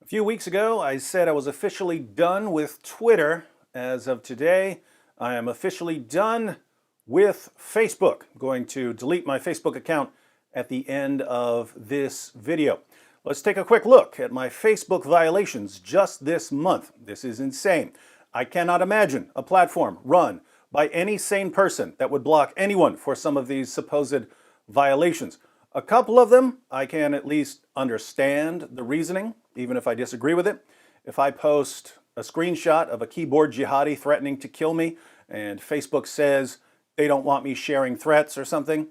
A few weeks ago, I said I was officially done with Twitter. As of today, I am officially done with Facebook. I'm going to delete my Facebook account at the end of this video. Let's take a quick look at my Facebook violations just this month. This is insane. I cannot imagine a platform run by any sane person that would block anyone for some of these supposed violations. A couple of them, I can at least understand the reasoning, even if I disagree with it. If I post a screenshot of a keyboard jihadi threatening to kill me, and Facebook says they don't want me sharing threats or something,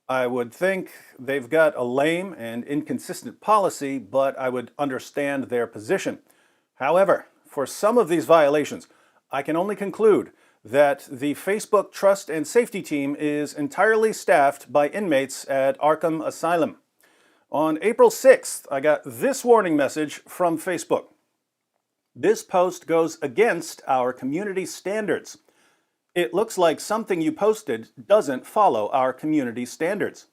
I would think they've got a lame and inconsistent policy, but I would understand their position. However, for some of these violations, I can only conclude that the Facebook Trust and Safety Team is entirely staffed by inmates at Arkham Asylum. On April 6th, I got this warning message from Facebook. This post goes against our community standards. It looks like something you posted doesn't follow our community standards.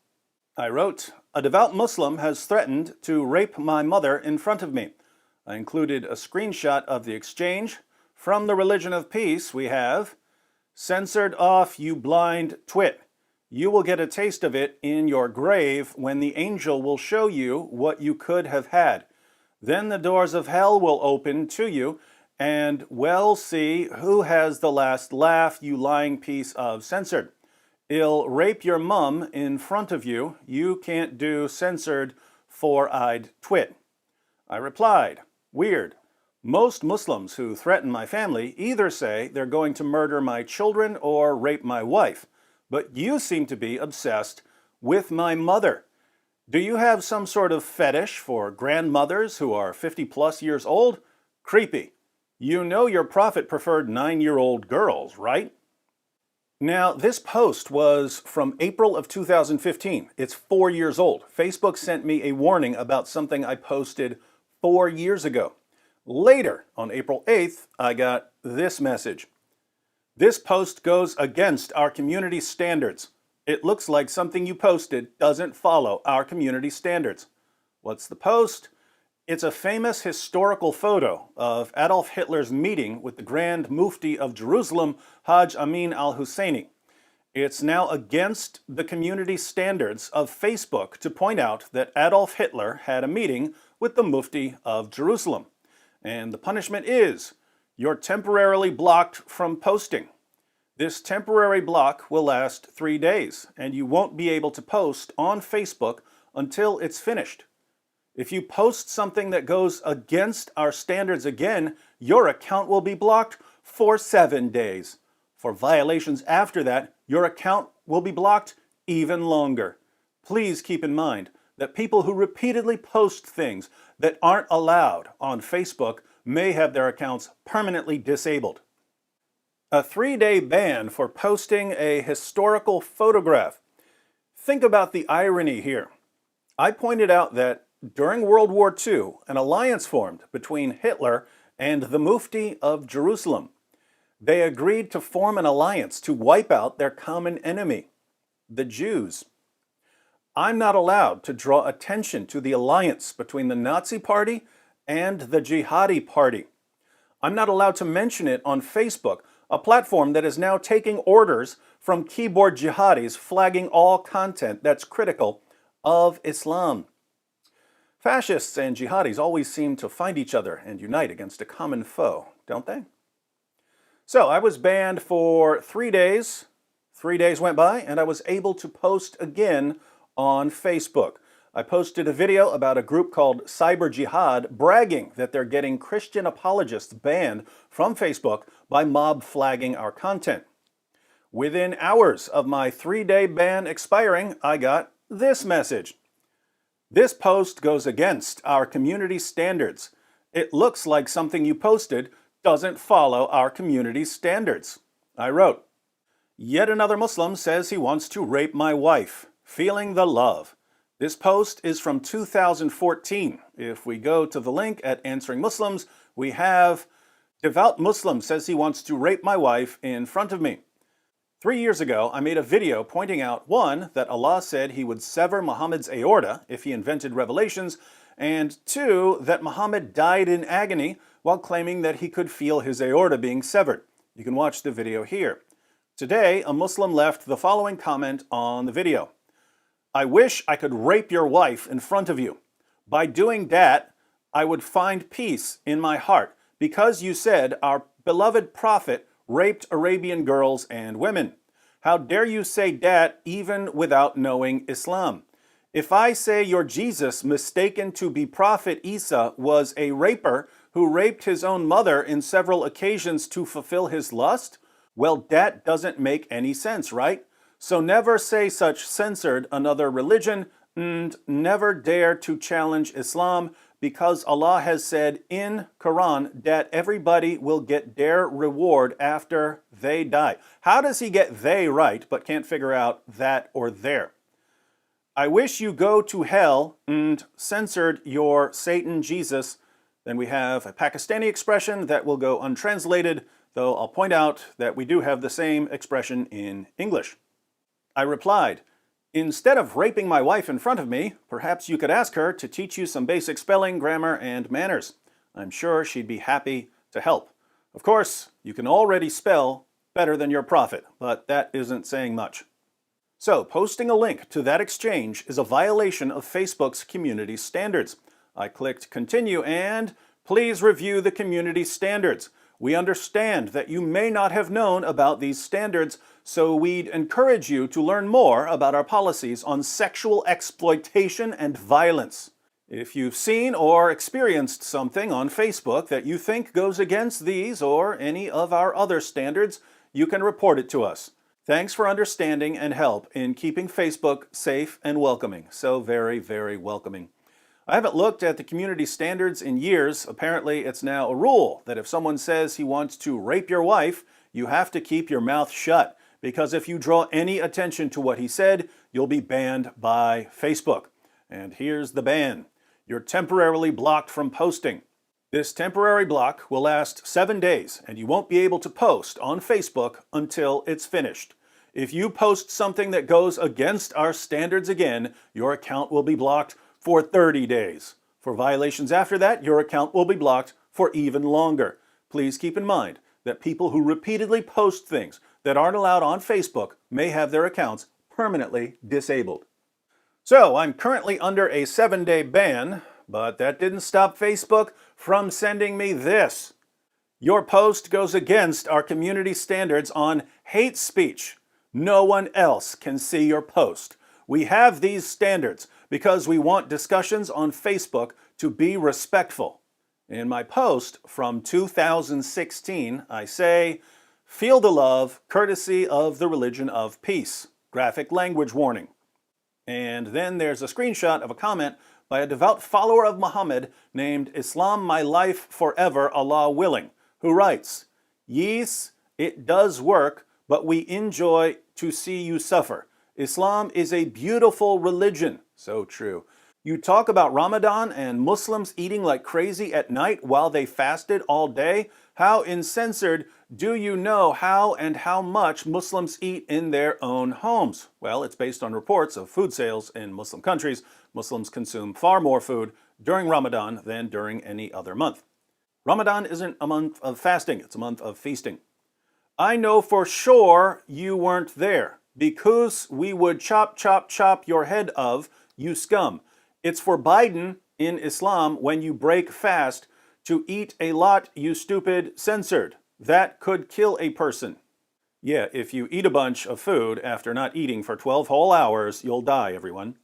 I wrote, a devout Muslim has threatened to rape my mother in front of me. I included a screenshot of the exchange. From the Religion of Peace, we have, censored off, you blind twit. You will get a taste of it in your grave when the angel will show you what you could have had. Then the doors of hell will open to you, and well see who has the last laugh, you lying piece of censored. I'll rape your mum in front of you. You can't do censored four-eyed twit. I replied, weird. Most Muslims who threaten my family either say they're going to murder my children or rape my wife, but you seem to be obsessed with my mother. Do you have some sort of fetish for grandmothers who are 50 plus years old? Creepy. You know your prophet preferred 9-year-old girls, right? Now, this post was from April of 2015. It's 4 years old. Facebook sent me a warning about something I posted 4 years ago. Later, on April 8th, I got this message. This post goes against our community standards. It looks like something you posted doesn't follow our community standards. What's the post? It's a famous historical photo of Adolf Hitler's meeting with the Grand Mufti of Jerusalem, Hajj Amin al-Husseini. It's now against the community standards of Facebook to point out that Adolf Hitler had a meeting with the Mufti of Jerusalem. And the punishment is, you're temporarily blocked from posting. This temporary block will last 3 days, and you won't be able to post on Facebook until it's finished. If you post something that goes against our standards again, your account will be blocked for 7 days. For violations after that, your account will be blocked even longer. Please keep in mind that people who repeatedly post things that aren't allowed on Facebook may have their accounts permanently disabled. A 3-day ban for posting a historical photograph. Think about the irony here. I pointed out that during World War II, an alliance formed between Hitler and the Mufti of Jerusalem. They agreed to form an alliance to wipe out their common enemy, the Jews. I'm not allowed to draw attention to the alliance between the Nazi Party and the Jihadi Party. I'm not allowed to mention it on Facebook, a platform that is now taking orders from keyboard jihadis flagging all content that's critical of Islam. Fascists and jihadis always seem to find each other and unite against a common foe, don't they? So I was banned for 3 days. 3 days went by and I was able to post again on Facebook. I posted a video about a group called Cyber Jihad bragging that they're getting Christian apologists banned from Facebook by mob flagging our content. Within hours of my 3-day ban expiring, I got this message. This post goes against our community standards. It looks like something you posted doesn't follow our community standards. I wrote, yet another Muslim says he wants to rape my wife. Feeling the love. This post is from 2014. If we go to the link at Answering Muslims, we have, devout Muslim says he wants to rape my wife in front of me. 3 years ago, I made a video pointing out, 1, that Allah said he would sever Muhammad's aorta if he invented revelations, and 2, that Muhammad died in agony while claiming that he could feel his aorta being severed. You can watch the video here. Today, a Muslim left the following comment on the video. "I wish I could rape your wife in front of you. By doing that, I would find peace in my heart because you said our beloved prophet raped Arabian girls and women. How dare you say that even without knowing Islam? If I say your Jesus, mistaken to be Prophet Isa, was a raper who raped his own mother in several occasions to fulfill his lust, well, that doesn't make any sense, right? So never say such censored another religion and never dare to challenge Islam because Allah has said in Quran that everybody will get their reward after they die." How does he get they right but can't figure out that or there? "I wish you go to hell and censored your Satan Jesus." Then we have a Pakistani expression that will go untranslated, though I'll point out that we do have the same expression in English. I replied, "Instead of raping my wife in front of me, perhaps you could ask her to teach you some basic spelling, grammar, and manners. I'm sure she'd be happy to help. Of course, you can already spell better than your prophet, but that isn't saying much." So, posting a link to that exchange is a violation of Facebook's community standards. I clicked continue and please review the community standards. We understand that you may not have known about these standards, so we'd encourage you to learn more about our policies on sexual exploitation and violence. If you've seen or experienced something on Facebook that you think goes against these or any of our other standards, you can report it to us. Thanks for understanding and help in keeping Facebook safe and welcoming. So very, very welcoming. I haven't looked at the community standards in years. Apparently, it's now a rule that if someone says he wants to rape your wife, you have to keep your mouth shut, because if you draw any attention to what he said, you'll be banned by Facebook. And here's the ban. You're temporarily blocked from posting. This temporary block will last 7 days, and you won't be able to post on Facebook until it's finished. If you post something that goes against our standards again, your account will be blocked for 30 days. For violations after that, your account will be blocked for even longer. Please keep in mind that people who repeatedly post things that aren't allowed on Facebook may have their accounts permanently disabled. So, I'm currently under a 7-day ban, but that didn't stop Facebook from sending me this. Your post goes against our community standards on hate speech. No one else can see your post. We have these standards because we want discussions on Facebook to be respectful. In my post from 2016, I say, "Feel the love, courtesy of the religion of peace." Graphic language warning. And then there's a screenshot of a comment by a devout follower of Muhammad named Islam My Life Forever, Allah Willing, who writes, "Yes, it does work, but we enjoy to see you suffer. Islam is a beautiful religion." So true. You talk about Ramadan and Muslims eating like crazy at night while they fasted all day. How uncensored do you know how and how much Muslims eat in their own homes? Well, it's based on reports of food sales in Muslim countries. Muslims consume far more food during Ramadan than during any other month. Ramadan isn't a month of fasting, it's a month of feasting. I know for sure you weren't there, because we would chop, chop, chop your head of, you scum. It's for Biden in Islam when you break fast to eat a lot, you stupid, censored. That could kill a person. Yeah, if you eat a bunch of food after not eating for 12 whole hours, you'll die, everyone.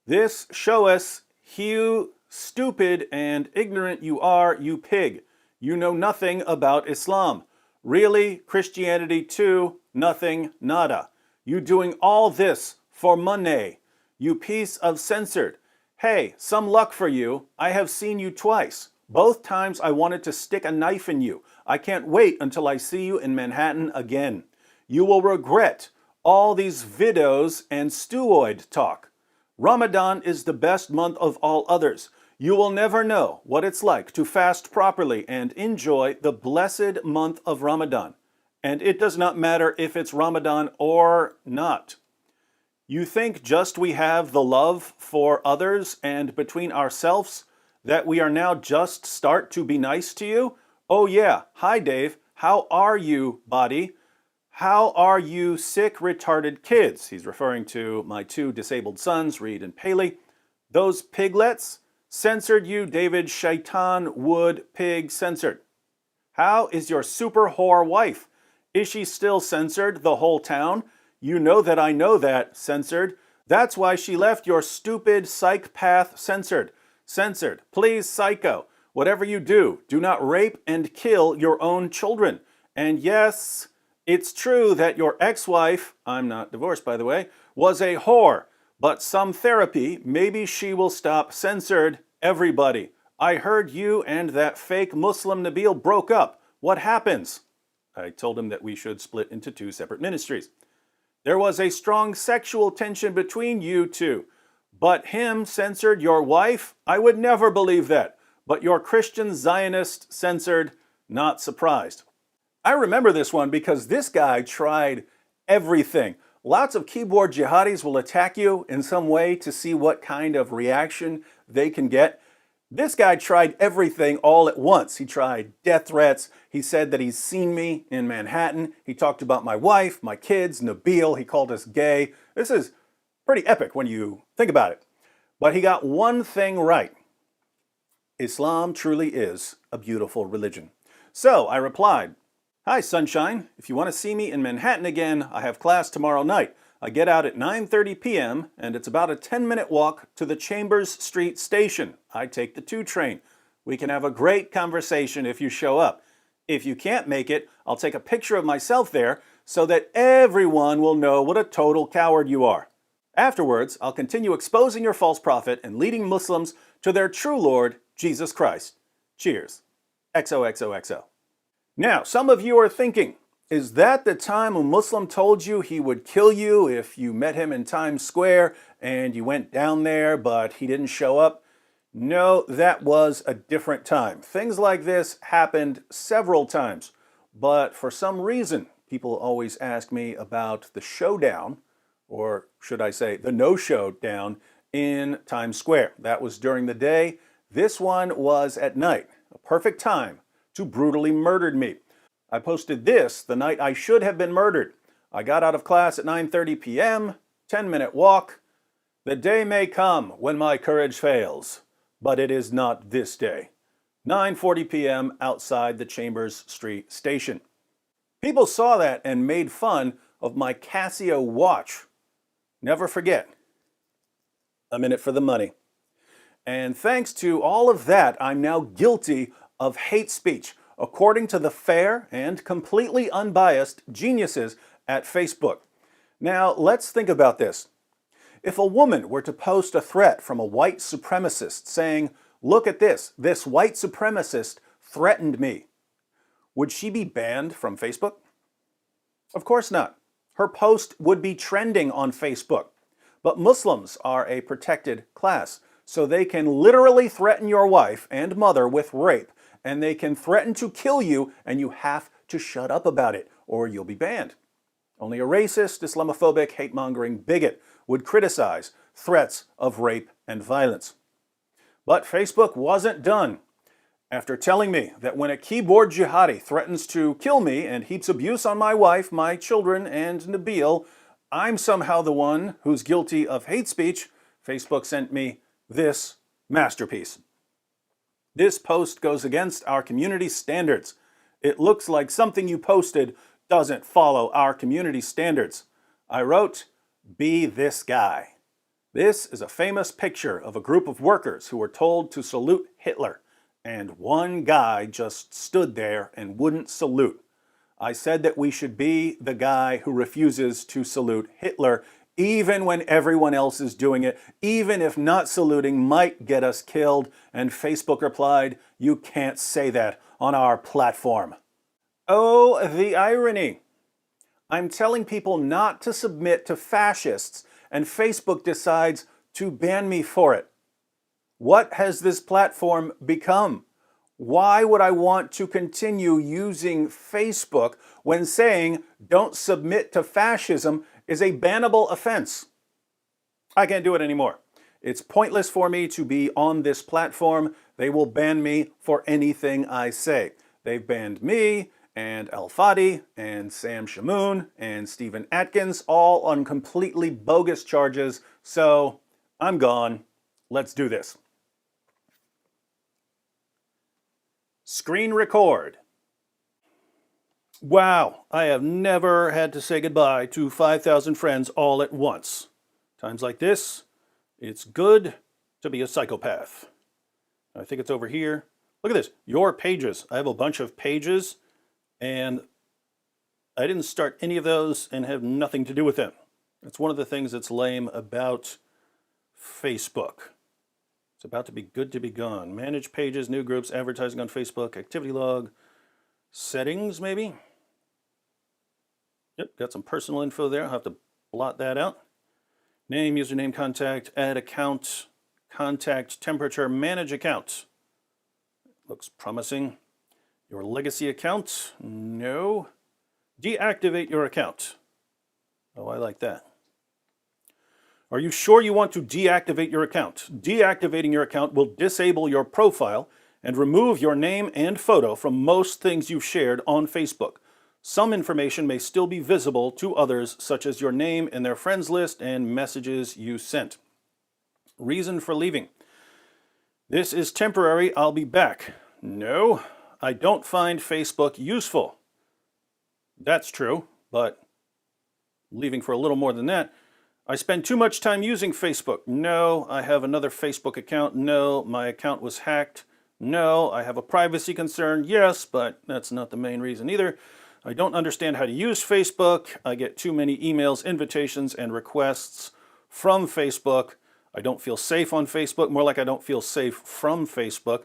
This show us how stupid and ignorant you are, you pig. You know nothing about Islam. Really, Christianity too, nothing, nada. You doing all this for money. You piece of censored. Hey, some luck for you. I have seen you twice. Both times I wanted to stick a knife in you. I can't wait until I see you in Manhattan again. You will regret all these videos and steroid talk. Ramadan is the best month of all others. You will never know what it's like to fast properly and enjoy the blessed month of Ramadan. And it does not matter if it's Ramadan or not. You think just we have the love for others and between ourselves that we are now just start to be nice to you? Oh yeah, hi Dave, how are you, body? How are you sick, retarded kids? He's referring to my two disabled sons, Reed and Paley. Those piglets? Censored you, David Shaitan Wood Pig censored. How is your super whore wife? Is she still censored, the whole town? You know that I know that, censored. That's why she left your stupid psych path censored. Censored. Please, psycho. Whatever you do, do not rape and kill your own children. And yes, it's true that your ex-wife, I'm not divorced by the way, was a whore. But some therapy, maybe she will stop censored. Everybody. I heard you and that fake Muslim Nabil broke up. What happens? I told him that we should split into two separate ministries. There was a strong sexual tension between you two. But him censored your wife? I would never believe that. But your Christian Zionist censored? Not surprised. I remember this one because this guy tried everything. Lots of keyboard jihadis will attack you in some way to see what kind of reaction they can get. This guy tried everything all at once. He tried death threats. He said that he's seen me in Manhattan. He talked about my wife, my kids, Nabil. He called us gay. This is pretty epic when you think about it. But he got one thing right. Islam truly is a beautiful religion. So I replied, "Hi, sunshine. If you want to see me in Manhattan again, I have class tomorrow night. I get out at 9:30 p.m. and it's about a 10-minute walk to the Chambers Street station. I take the 2 train. We can have a great conversation if you show up. If you can't make it, I'll take a picture of myself there so that everyone will know what a total coward you are. Afterwards, I'll continue exposing your false prophet and leading Muslims to their true Lord, Jesus Christ. Cheers. XOXOXO." Now, some of you are thinking, is that the time a Muslim told you he would kill you if you met him in Times Square and you went down there but he didn't show up? No, that was a different time. Things like this happened several times, but for some reason, people always ask me about the showdown, or should I say the no-show down in Times Square. That was during the day. This one was at night, a perfect time to brutally murder me. I posted this the night I should have been murdered. I got out of class at 9:30 p.m., 10-minute walk. The day may come when my courage fails, but it is not this day. 9:40 p.m. outside the Chambers Street station. People saw that and made fun of my Casio watch. Never forget, I'm in it for the money. And thanks to all of that, I'm now guilty of hate speech, according to the fair and completely unbiased geniuses at Facebook. Now, let's think about this. If a woman were to post a threat from a white supremacist saying, "Look at this white supremacist threatened me," would she be banned from Facebook? Of course not. Her post would be trending on Facebook. But Muslims are a protected class, so they can literally threaten your wife and mother with rape, and they can threaten to kill you, and you have to shut up about it, or you'll be banned. Only a racist, Islamophobic, hate-mongering bigot would criticize threats of rape and violence. But Facebook wasn't done. After telling me that when a keyboard jihadi threatens to kill me and heaps abuse on my wife, my children, and Nabil, I'm somehow the one who's guilty of hate speech, Facebook sent me this masterpiece. This post goes against our community standards. It looks like something you posted doesn't follow our community standards. I wrote, "Be this guy." This is a famous picture of a group of workers who were told to salute Hitler, and one guy just stood there and wouldn't salute. I said that we should be the guy who refuses to salute Hitler, even when everyone else is doing it, even if not saluting might get us killed, and Facebook replied, "You can't say that on our platform." Oh, the irony. I'm telling people not to submit to fascists, and Facebook decides to ban me for it. What has this platform become? Why would I want to continue using Facebook when saying don't submit to fascism is a bannable offense? I can't do it anymore. It's pointless for me to be on this platform. They will ban me for anything I say. They've banned me and Al Fadi and Sam Shamoon and Stephen Atkins, all on completely bogus charges. So I'm gone. Let's do this. Screen record. Wow, I have never had to say goodbye to 5,000 friends all at once. Times like this, it's good to be a psychopath. I think it's over here. Look at this, your pages. I have a bunch of pages, and I didn't start any of those and have nothing to do with them. That's one of the things that's lame about Facebook. It's about to be good to be gone. Manage pages, new groups, advertising on Facebook, activity log, settings maybe. Yep, got some personal info there. I'll have to blot that out. Name, username, contact, add account, contact, temperature, manage account. Looks promising. Your legacy account? No. Deactivate your account. Oh, I like that. Are you sure you want to deactivate your account? Deactivating your account will disable your profile and remove your name and photo from most things you've shared on Facebook. Some information may still be visible to others, such as your name in their friends list and messages you sent. Reason for leaving. This is temporary, I'll be back. No, I don't find Facebook useful. That's true, but leaving for a little more than that. I spend too much time using Facebook. No, I have another Facebook account. No, my account was hacked. No, I have a privacy concern. Yes, but that's not the main reason either. I don't understand how to use Facebook. I get too many emails, invitations, and requests from Facebook. I don't feel safe on Facebook. More like I don't feel safe from Facebook.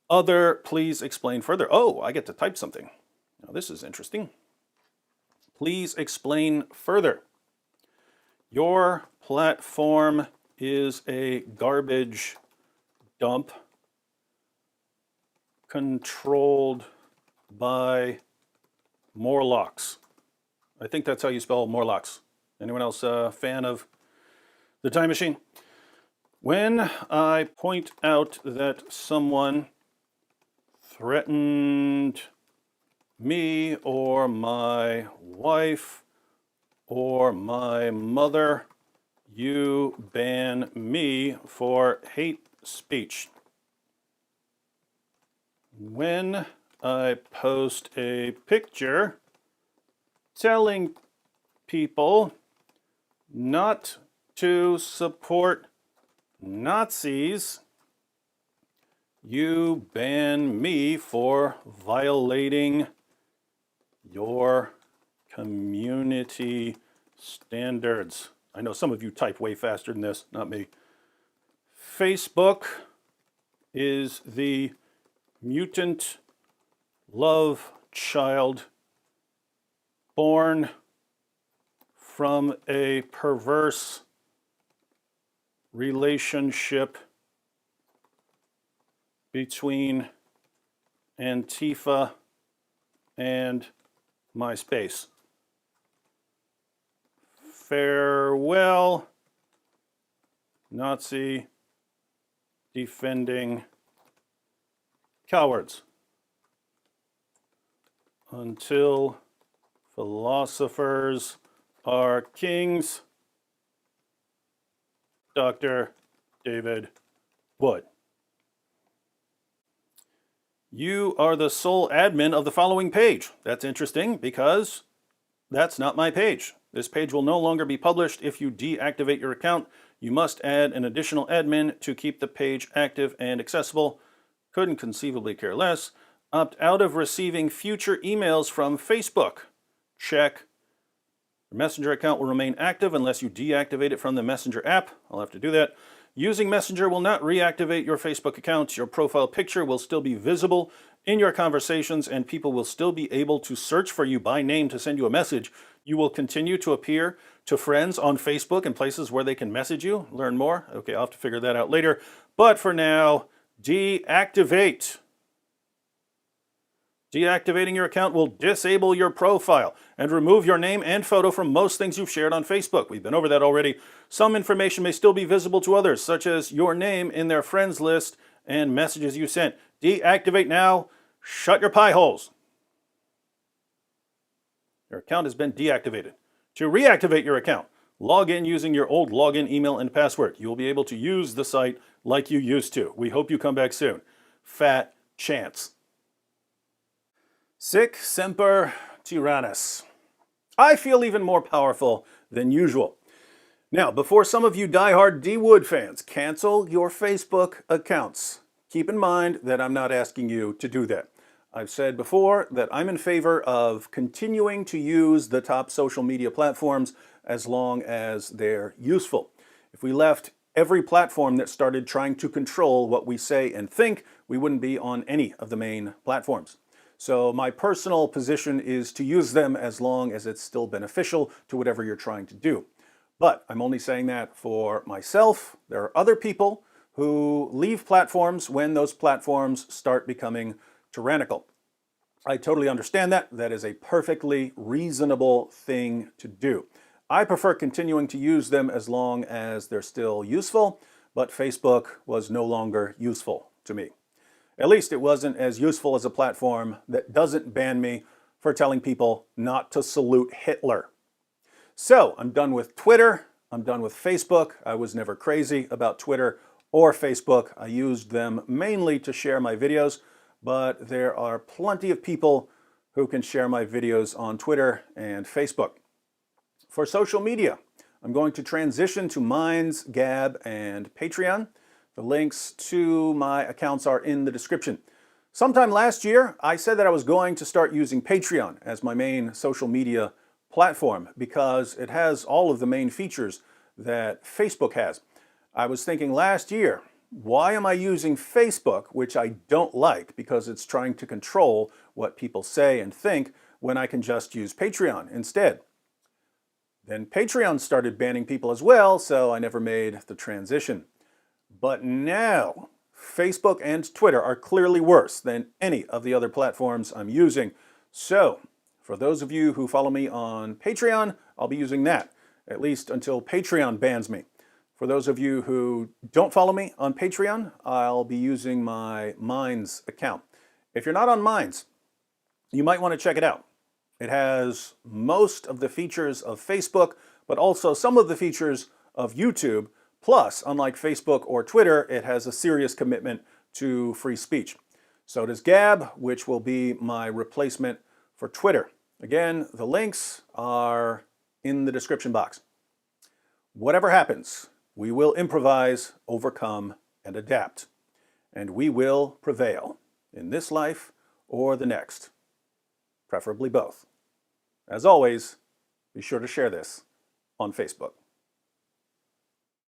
Other, please explain further. Oh, I get to type something. Now this is interesting. Please explain further. Your platform is a garbage dump controlled by Morlocks. I think that's how you spell Morlocks. Anyone else a fan of the Time Machine? When I point out that someone threatened me or my wife or my mother, you ban me for hate speech. When I post a picture telling people not to support Nazis, you ban me for violating your community standards. I know some of you type way faster than this, not me. Facebook is the mutant love child born from a perverse relationship between Antifa and MySpace. Farewell, Nazi defending cowards. Until philosophers are kings. Dr. David Wood. You are the sole admin of the following page. That's interesting because that's not my page. This page will no longer be published if you deactivate your account. You must add an additional admin to keep the page active and accessible. Couldn't conceivably care less. Opt out of receiving future emails from Facebook. Check. Your Messenger account will remain active unless you deactivate it from the Messenger app. I'll have to do that. Using Messenger will not reactivate your Facebook account. Your profile picture will still be visible in your conversations, and people will still be able to search for you by name to send you a message. You will continue to appear to friends on Facebook and places where they can message you. Learn more. Okay, I'll have to figure that out later. But for now, deactivate. Deactivating your account will disable your profile and remove your name and photo from most things you've shared on Facebook. We've been over that already. Some information may still be visible to others, such as your name in their friends list and messages you sent. Deactivate now. Shut your pie holes. Your account has been deactivated. To reactivate your account, log in using your old login email and password. You will be able to use the site like you used to. We hope you come back soon. Fat chance. Sic Semper Tyrannis. I feel even more powerful than usual. Now, before some of you diehard D. Wood fans cancel your Facebook accounts, keep in mind that I'm not asking you to do that. I've said before that I'm in favor of continuing to use the top social media platforms as long as they're useful. If we left every platform that started trying to control what we say and think, we wouldn't be on any of the main platforms. So my personal position is to use them as long as it's still beneficial to whatever you're trying to do. But I'm only saying that for myself. There are other people who leave platforms when those platforms start becoming tyrannical. I totally understand that. That is a perfectly reasonable thing to do. I prefer continuing to use them as long as they're still useful, but Facebook was no longer useful to me. At least it wasn't as useful as a platform that doesn't ban me for telling people not to salute Hitler. So I'm done with Twitter. I'm done with Facebook. I was never crazy about Twitter or Facebook. I used them mainly to share my videos, but there are plenty of people who can share my videos on Twitter and Facebook. For social media, I'm going to transition to Minds, Gab, and Patreon. The links to my accounts are in the description. Sometime last year, I said that I was going to start using Patreon as my main social media platform because it has all of the main features that Facebook has. I was thinking last year, why am I using Facebook, which I don't like because it's trying to control what people say and think, when I can just use Patreon instead? Then Patreon started banning people as well, so I never made the transition. But now, Facebook and Twitter are clearly worse than any of the other platforms I'm using. So, for those of you who follow me on Patreon, I'll be using that, at least until Patreon bans me. For those of you who don't follow me on Patreon, I'll be using my Minds account. If you're not on Minds, you might want to check it out. It has most of the features of Facebook, but also some of the features of YouTube. Plus, unlike Facebook or Twitter, it has a serious commitment to free speech. So does Gab, which will be my replacement for Twitter. Again, the links are in the description box. Whatever happens, we will improvise, overcome, and adapt. And we will prevail in this life or the next. Preferably both. As always, be sure to share this on Facebook.